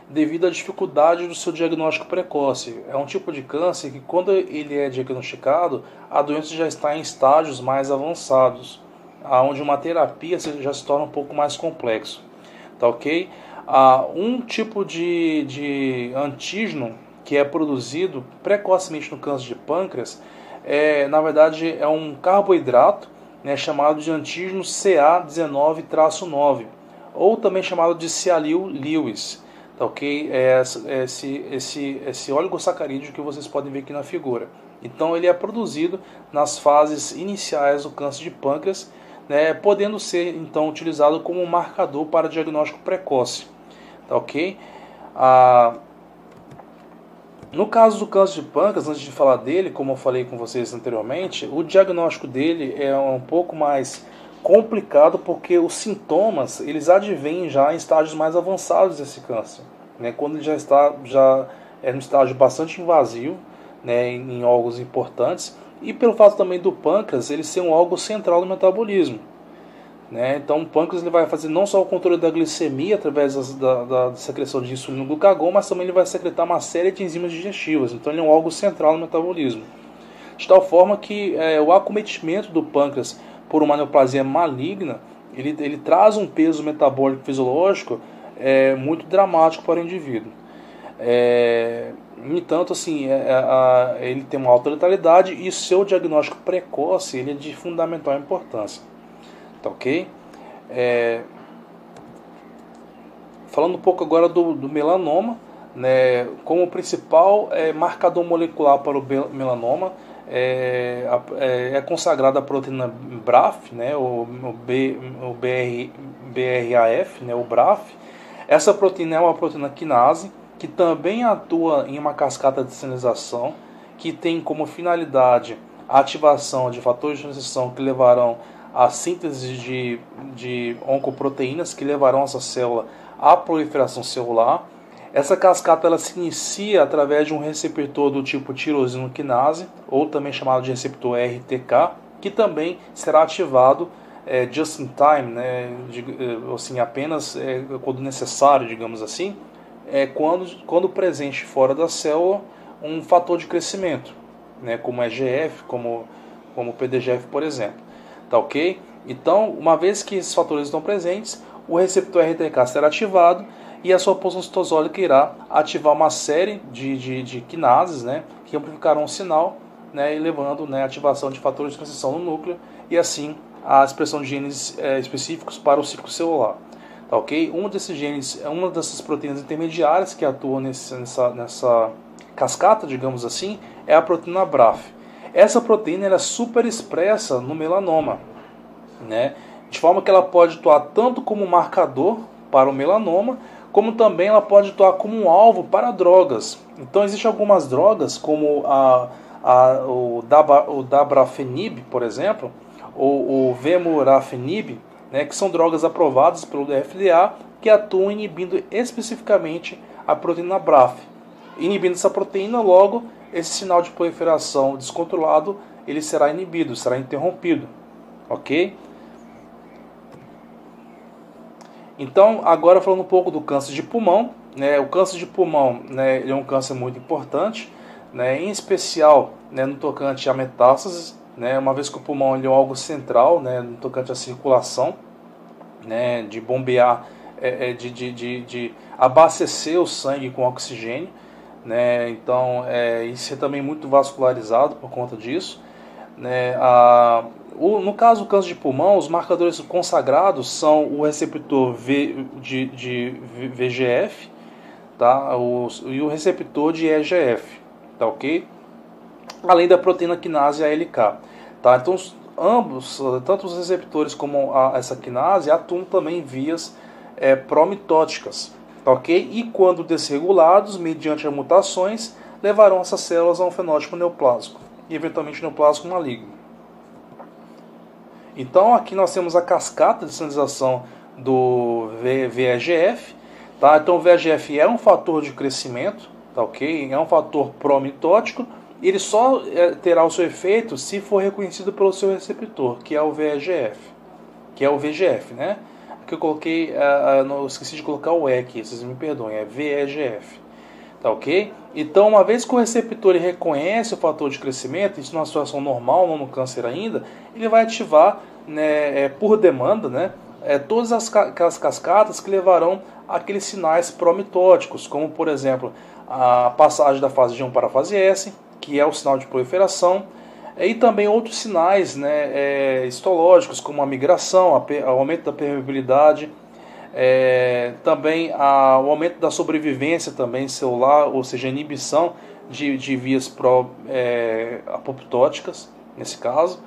devido à dificuldade do seu diagnóstico precoce. É um tipo de câncer que, quando ele é diagnosticado, a doença já está em estágios mais avançados, onde uma terapia já se torna um pouco mais complexo. Tá ok? Um tipo de antígeno que é produzido precocemente no câncer de pâncreas na verdade é um carboidrato, chamado de antígeno CA19-9, ou também chamado de Cialyl-Lewis, tá ok? Esse oligosacarídeo que vocês podem ver aqui na figura. Então ele é produzido nas fases iniciais do câncer de pâncreas, podendo ser então utilizado como um marcador para diagnóstico precoce. Tá ok? No caso do câncer de pâncreas, antes de falar dele, como eu falei com vocês anteriormente, o diagnóstico dele é um pouco mais complicado, porque os sintomas eles advêm já em estágios mais avançados desse câncer, quando ele já está no estágio bastante invasivo, em órgãos importantes, e pelo fato também do pâncreas ele ser um órgão central do metabolismo. Então o pâncreas ele vai fazer não só o controle da glicemia através da secreção de insulina e glucagon, mas também ele vai secretar uma série de enzimas digestivas. Então ele é um órgão central no metabolismo. De tal forma que o acometimento do pâncreas por uma neoplasia maligna, ele traz um peso metabólico fisiológico muito dramático para o indivíduo. No entanto, assim, ele tem uma alta letalidade e seu diagnóstico precoce ele é de fundamental importância. Tá ok? Falando um pouco agora do melanoma, como principal marcador molecular para o melanoma é consagrada a proteína BRAF, o BRAF, o BRAF. Essa proteína é uma proteína quinase que também atua em uma cascata de sinalização, que tem como finalidade a ativação de fatores de transição que levarão à síntese de oncoproteínas que levarão essa célula à proliferação celular. Essa cascata ela se inicia através de um receptor do tipo tirosina quinase, ou também chamado de receptor RTK, que também será ativado just in time, assim, apenas quando necessário, digamos assim, quando presente fora da célula um fator de crescimento, como EGF, como o PDGF, por exemplo. Tá ok? Então, uma vez que esses fatores estão presentes, o receptor RTK será ativado e a sua pulsão citosólica irá ativar uma série de quinases, né, que amplificarão o sinal, né, e levando, né, a ativação de fatores de transição no núcleo e assim a expressão de genes específicos para o ciclo celular. Tá, ok? Um desses genes é uma dessas proteínas intermediárias que atuam nessa cascata, digamos assim, é a proteína BRAF. Essa proteína ela é super expressa no melanoma, né? De forma que ela pode atuar tanto como marcador para o melanoma, como também ela pode atuar como um alvo para drogas. Então existem algumas drogas, como o dabrafenib, por exemplo, ou o vemurafenib, né, que são drogas aprovadas pelo FDA, que atuam inibindo especificamente a proteína BRAF. Inibindo essa proteína, logo, esse sinal de proliferação descontrolado ele será inibido, será interrompido. Ok? Então, agora falando um pouco do câncer de pulmão, né, o câncer de pulmão, né, ele é um câncer muito importante, né, em especial, né, no tocante a metástases, né, uma vez que o pulmão ele é algo central, né, no tocante à circulação, né, de bombear, de abastecer o sangue com oxigênio, né, então isso é também muito vascularizado por conta disso, né, no caso do câncer de pulmão, os marcadores consagrados são o receptor de VEGF, tá, e o receptor de EGF, tá, ok? Além da proteína quinase ALK, tá? Então ambos, tanto os receptores como essa quinase, atuam também em vias promitóticas, tá, ok? E quando desregulados, mediante mutações, levarão essas células a um fenótipo neoplásico e eventualmente neoplásico maligno. Então aqui nós temos a cascata de sinalização do VEGF, tá? Então o VEGF é um fator de crescimento, tá, ok? É um fator promitótico. Ele só terá o seu efeito se for reconhecido pelo seu receptor, que é o VEGF, que é o VEGF, né? Aqui eu coloquei, esqueci de colocar o E aqui, vocês me perdoem, é VEGF, tá, ok? Então, uma vez que o receptor ele reconhece o fator de crescimento, isso numa situação normal, não no câncer ainda, ele vai ativar, né, por demanda, né, todas aquelas cascatas que levarão àqueles sinais promitóticos, como por exemplo a passagem da fase G1 para a fase S, que é o sinal de proliferação, e também outros sinais, né, histológicos, como a migração, o aumento da permeabilidade, também o aumento da sobrevivência também celular, ou seja, a inibição de vias apoptóticas, nesse caso,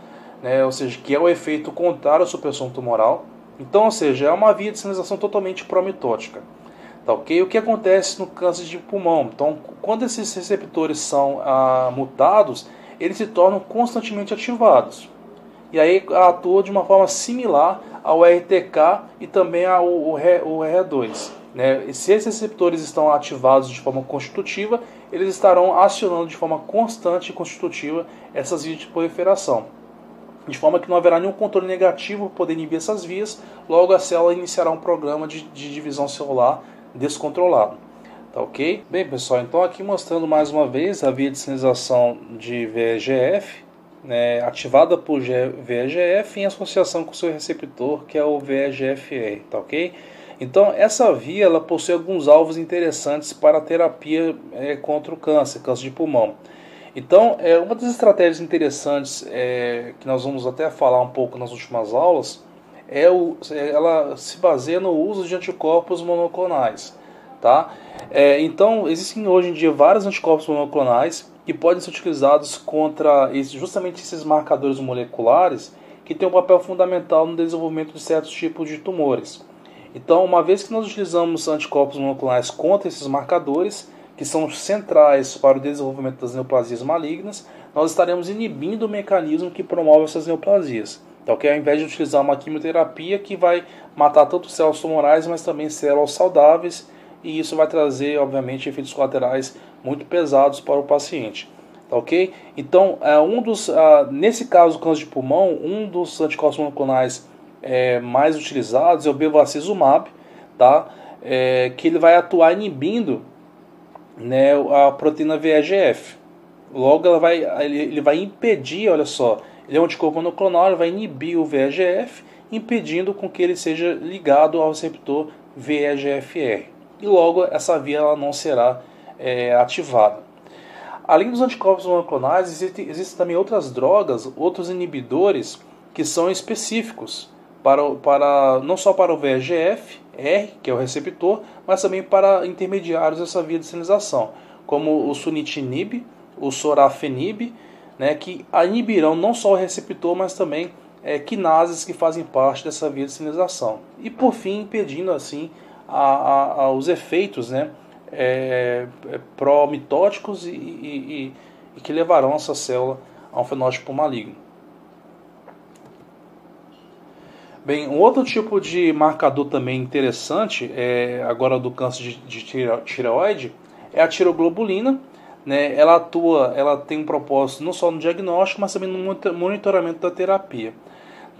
né, ou seja, que é o efeito contrário à supressão tumoral. Então, ou seja, é uma via de sinalização totalmente promitótica. Tá, ok? O que acontece no câncer de pulmão? Então, quando esses receptores são mutados, eles se tornam constantemente ativados. E aí atua de uma forma similar ao RTK e também ao RE2. Né? E se esses receptores estão ativados de forma constitutiva, eles estarão acionando de forma constante e constitutiva essas vias de proliferação. De forma que não haverá nenhum controle negativo para poder inibir essas vias, logo a célula iniciará um programa de divisão celular descontrolado. Tá, ok? Bem, pessoal, então aqui mostrando mais uma vez a via de sinalização de VEGF, né, ativada por VEGF em associação com o seu receptor, que é o VEGFR, tá, ok? Então, essa via ela possui alguns alvos interessantes para a terapia contra o câncer de pulmão. Então, uma das estratégias interessantes que nós vamos até falar um pouco nas últimas aulas, ela se baseia no uso de anticorpos monoclonais. Tá? Então, existem hoje em dia vários anticorpos monoclonais que podem ser utilizados contra justamente esses marcadores moleculares que têm um papel fundamental no desenvolvimento de certos tipos de tumores. Então, uma vez que nós utilizamos anticorpos monoclonais contra esses marcadores, que são centrais para o desenvolvimento das neoplasias malignas, nós estaremos inibindo o mecanismo que promove essas neoplasias. Então, ao invés de utilizar uma quimioterapia que vai matar tanto células tumorais, mas também células saudáveis, e isso vai trazer, obviamente, efeitos colaterais muito pesados para o paciente. Tá, ok? Então, nesse caso do câncer de pulmão, um dos anticorpos monoclonais mais utilizados é o bevacizumab, tá? Que ele vai atuar inibindo, né, a proteína VEGF. Logo, ele vai impedir, olha só, Ele é um anticorpo monoclonal, ele vai inibir o VEGF, impedindo com que ele seja ligado ao receptor VEGFR. E logo essa via ela não será ativada. Além dos anticorpos monoclonais, existem também outras drogas, outros inibidores que são específicos não só para o VEGF-R, que é o receptor, mas também para intermediários dessa via de sinalização, como o sunitinib, o sorafenib, né, que inibirão não só o receptor, mas também quinases que fazem parte dessa via de sinalização. E por fim, impedindo assim os efeitos, né, pró-mitóticos e que levarão essa célula a um fenótipo maligno. Bem, um outro tipo de marcador também interessante, agora do câncer de tireoide, é a tiroglobulina. Né? Ela tem um propósito não só no diagnóstico, mas também no monitoramento da terapia.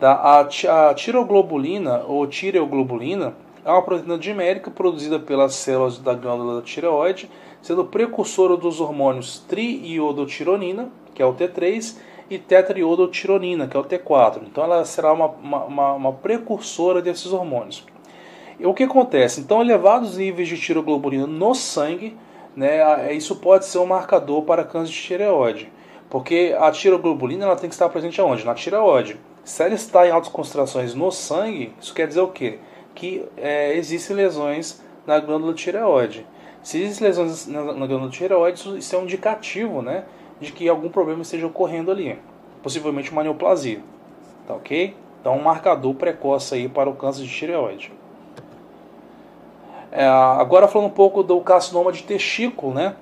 A tiroglobulina ou tireoglobulina é uma proteína dimérica produzida pelas células da glândula da tireoide, sendo precursora dos hormônios triiodotironina, que é o T3, e tetraiodotironina, que é o T4. Então ela será uma precursora desses hormônios. E o que acontece? Então, elevados níveis de tiroglobulina no sangue, né, isso pode ser um marcador para câncer de tireoide. Porque a tiroglobulina ela tem que estar presente aonde? Na tireoide. Se ela está em altas concentrações no sangue, isso quer dizer o quê? Que existem lesões na glândula tireoide. Se existem lesões na glândula tireoide, isso é um indicativo, né, de que algum problema esteja ocorrendo ali. Possivelmente uma neoplasia. Tá ok? Então, um marcador precoce aí para o câncer de tireoide. Agora falando um pouco do carcinoma de testículo, né?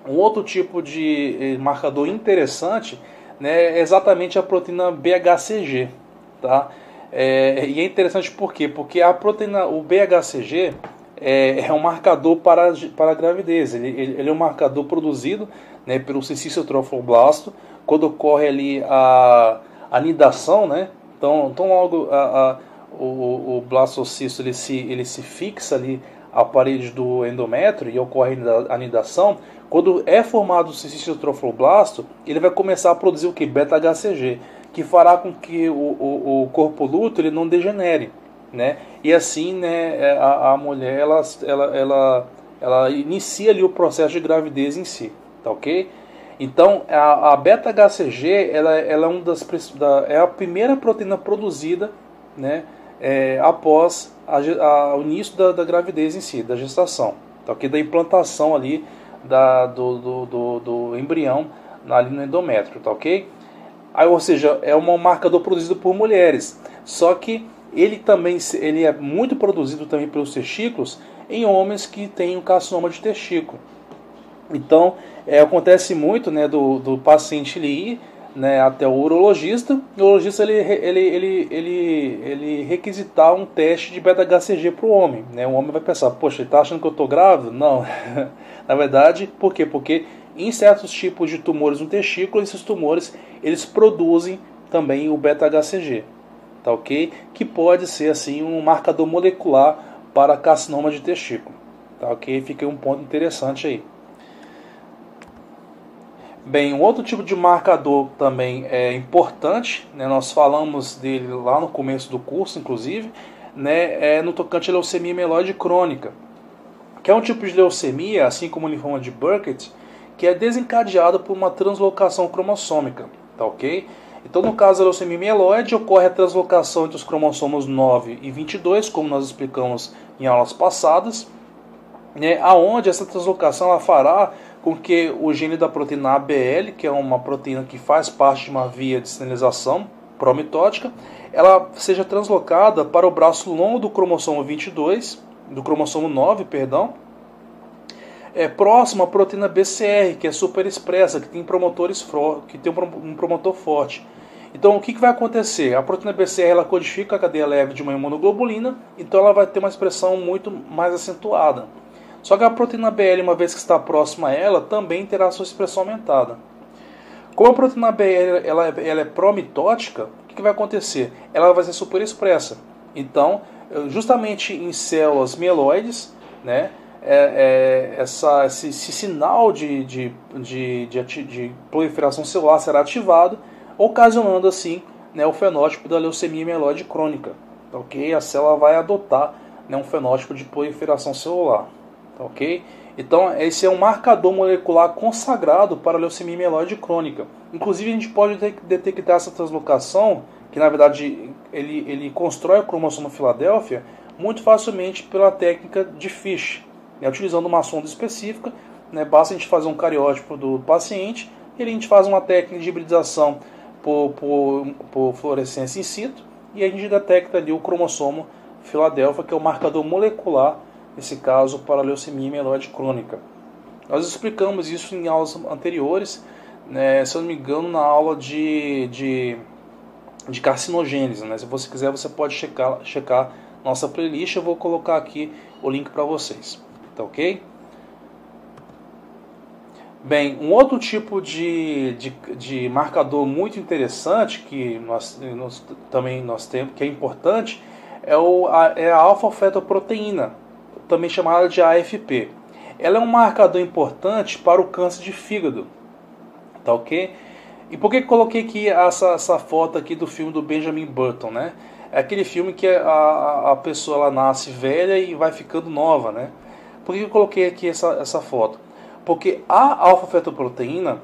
Um outro tipo de marcador interessante, né, é exatamente a proteína BHCG, tá? E é interessante por quê? Porque a proteína, o BHCG é um marcador para a gravidez. Ele é um marcador produzido, né, pelo cistiotrofoblasto quando ocorre ali a anidação, né? Então logo o blastocisto ele se fixa ali à parede do endométrio e ocorre a anidação. Quando é formado o cistiotrofoblasto, ele vai começar a produzir o que? Beta-HCG, que fará com que o corpo luto ele não degenere, né? E assim, né, a mulher ela inicia ali o processo de gravidez em si, tá ok? Então a beta-HCG ela é a primeira proteína produzida, né, após o início da gravidez em si, da gestação, tá ok? Da implantação ali do embrião ali no endométrio, tá ok? Aí, ou seja, é um marcador produzido por mulheres, só que ele é muito produzido também pelos testículos em homens que têm um carcinoma de testículo. Então, acontece muito, né, do paciente ir, né, até o urologista. O urologista ele requisitar um teste de beta-HCG para o homem, né? O homem vai pensar, poxa, ele está achando que eu estou grávido? Não. Na verdade, por quê? Porque em certos tipos de tumores no testículo, esses tumores eles produzem também o beta-HCG, tá ok? Que pode ser assim um marcador molecular para carcinoma de testículo, tá ok? Fica um ponto interessante aí. Bem, um outro tipo de marcador também é importante, né, nós falamos dele lá no começo do curso, inclusive, né, no tocante à leucemia mieloide crônica, que é um tipo de leucemia, assim como o linfoma de Burkitt, que é desencadeado por uma translocação cromossômica, tá ok? Então, no caso da leucemia mieloide, ocorre a translocação entre os cromossomos 9 e 22, como nós explicamos em aulas passadas, né, aonde essa translocação ela fará com que o gene da proteína ABL, que é uma proteína que faz parte de uma via de sinalização promitótica, ela seja translocada para o braço longo do cromossomo 22, do cromossomo 9, perdão, próximo à proteína BCR, que é superexpressa, que tem um promotor forte. Então, o que vai acontecer? A proteína BCR ela codifica a cadeia leve de uma imunoglobulina, então ela vai ter uma expressão muito mais acentuada. Só que a proteína BL, uma vez que está próxima a ela, também terá sua expressão aumentada. Como a proteína BL ela é promitótica, o que vai acontecer? Ela vai ser superexpressa. Então, justamente em células mieloides, né, esse sinal de proliferação celular será ativado, ocasionando assim, né, o fenótipo da leucemia mieloide crônica. Tá, ok? A célula vai adotar, né, um fenótipo de proliferação celular. Tá, ok? Então, esse é um marcador molecular consagrado para a leucemia mieloide crônica. Inclusive, a gente pode detectar essa translocação, que na verdade ele constrói o cromossomo Filadélfia, muito facilmente pela técnica de Fish, né, utilizando uma sonda específica. Né, basta a gente fazer um cariótipo do paciente e a gente faz uma técnica de hibridização por fluorescência in situ e a gente detecta ali o cromossomo Filadélfia, que é o marcador molecular, nesse caso, para a leucemia mieloide crônica. Nós explicamos isso em aulas anteriores, né, se eu não me engano, na aula de carcinogênese. Né? Se você quiser, você pode checar nossa playlist, eu vou colocar aqui o link para vocês. Tá ok? Bem, um outro tipo de marcador muito interessante que nós temos, que é importante, é a alfa-fetoproteína, também chamada de AFP. Ela é um marcador importante para o câncer de fígado. Tá ok? E por que coloquei aqui essa foto aqui do filme do Benjamin Button, né? É aquele filme que a pessoa ela nasce velha e vai ficando nova, né? Por que eu coloquei aqui essa foto? Porque a alfa-fetoproteína,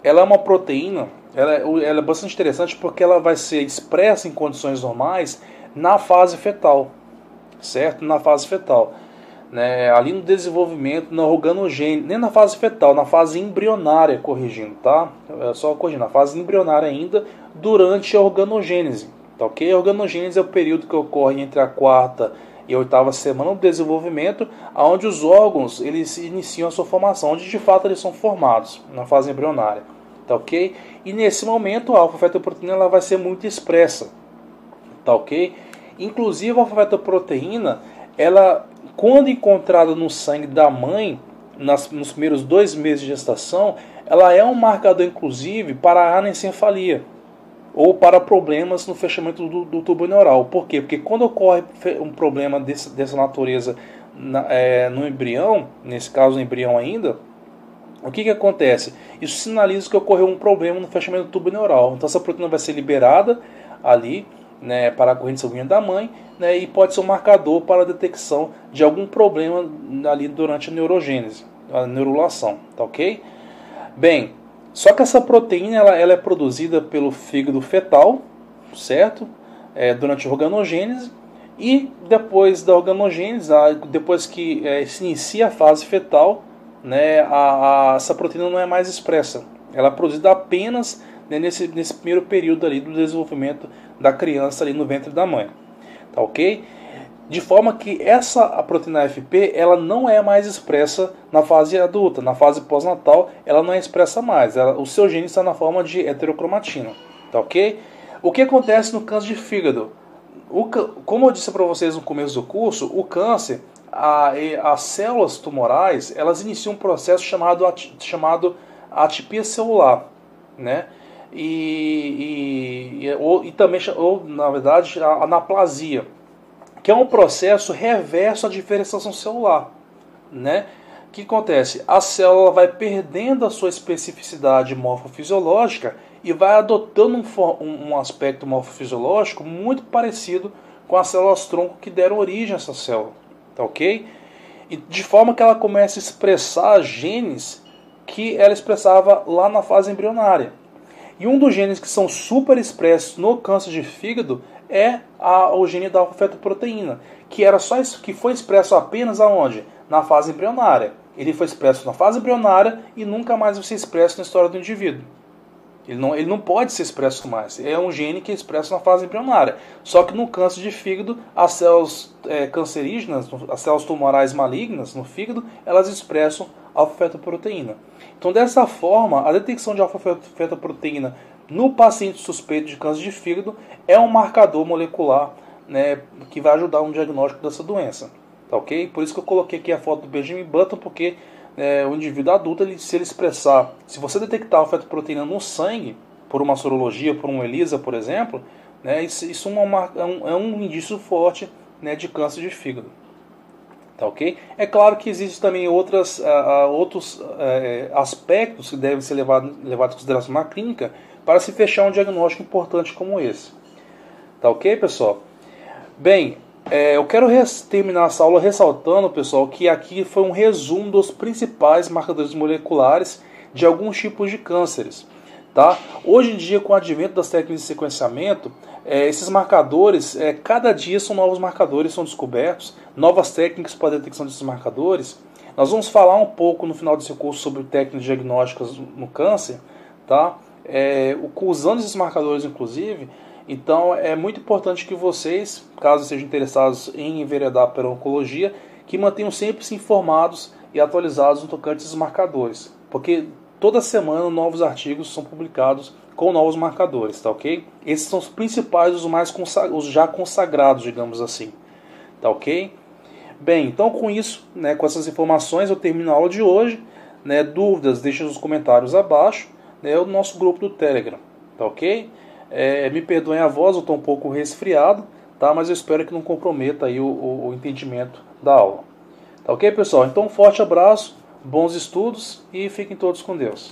ela é uma proteína, ela é bastante interessante porque ela vai ser expressa em condições normais na fase fetal, certo? Na fase fetal. Né? Ali no desenvolvimento, na organogênese, nem na fase fetal, na fase embrionária, corrigindo, tá? Só corrigindo, na fase embrionária ainda, durante a organogênese, tá ok? A organogênese é o período que ocorre entre a quarta e a oitava semana do desenvolvimento, onde os órgãos eles iniciam a sua formação, onde de fato eles são formados na fase embrionária, tá ok? E nesse momento a alfa-fetoproteína ela vai ser muito expressa, tá ok? Inclusive a alfa-fetoproteína, ela, quando encontrada no sangue da mãe, nos primeiros 2 meses de gestação, ela é um marcador inclusive para a anencefalia, ou para problemas no fechamento do tubo neural. Por quê? Porque quando ocorre um problema dessa natureza no embrião, nesse caso no embrião ainda, o que acontece? Isso sinaliza que ocorreu um problema no fechamento do tubo neural. Então essa proteína vai ser liberada ali, né, para a corrente sanguínea da mãe, né, e pode ser um marcador para a detecção de algum problema ali durante a neurogênese, a neurulação. Tá ok? Bem, só que essa proteína ela é produzida pelo fígado fetal, certo? Durante a organogênese, e depois da organogênese, depois que se inicia a fase fetal, né, essa proteína não é mais expressa. Ela é produzida apenas, né, nesse primeiro período ali do desenvolvimento da criança ali no ventre da mãe. Tá ok? De forma que a proteína AFP ela não é mais expressa na fase adulta, na fase pós-natal ela não é expressa mais, o seu gene está na forma de heterocromatina, tá ok? O que acontece no câncer de fígado? Como eu disse para vocês no começo do curso, o câncer, as células tumorais, elas iniciam um processo chamado atipia celular, né? E também, na verdade, a anaplasia, que é um processo reverso à diferenciação celular, né? O que acontece? A célula vai perdendo a sua especificidade morfofisiológica e vai adotando um aspecto morfofisiológico muito parecido com as células-tronco que deram origem a essa célula, tá ok? E de forma que ela começa a expressar genes que ela expressava lá na fase embrionária. E um dos genes que são super expressos no câncer de fígado é o gene da alfa-fetoproteína, que foi expresso apenas aonde? Na fase embrionária. Ele foi expresso na fase embrionária e nunca mais vai ser expresso na história do indivíduo. Ele não pode ser expresso mais. É um gene que é expresso na fase embrionária. Só que no câncer de fígado, as células cancerígenas, as células tumorais malignas no fígado, elas expressam alfa-fetoproteína. Então, dessa forma, a detecção de alfa-fetoproteína no paciente suspeito de câncer de fígado é um marcador molecular, né, que vai ajudar no diagnóstico dessa doença. Tá ok? Por isso que eu coloquei aqui a foto do Benjamin Button, porque o indivíduo adulto, se você detectar alfa-fetoproteína no sangue, por uma sorologia, por um ELISA, por exemplo, né, isso é um indício forte, né, de câncer de fígado. Tá ok? É claro que existem também outros aspectos que devem ser levados em consideração na clínica, para se fechar um diagnóstico importante como esse. Tá ok, pessoal? Bem, eu quero terminar essa aula ressaltando, pessoal, que aqui foi um resumo dos principais marcadores moleculares de alguns tipos de cânceres. Tá? Hoje em dia, com o advento das técnicas de sequenciamento, esses marcadores, cada dia são novos marcadores, são descobertos, novas técnicas para a detecção desses marcadores. Nós vamos falar um pouco no final desse curso sobre técnicas diagnósticas no câncer, tá? Usando esses marcadores, inclusive. Então, é muito importante que vocês, caso estejam interessados em enveredar pela oncologia, que mantenham sempre se informados e atualizados no tocante a esses marcadores, porque toda semana novos artigos são publicados com novos marcadores, tá ok? Esses são os principais, os já consagrados, digamos assim, tá ok? Bem, então com isso, né, com essas informações, eu termino a aula de hoje. Né, dúvidas, deixe nos comentários abaixo, né, o nosso grupo do Telegram, tá ok? Me perdoem a voz, eu estou um pouco resfriado, tá? Mas eu espero que não comprometa aí o entendimento da aula. Tá ok, pessoal? Então um forte abraço, bons estudos e fiquem todos com Deus.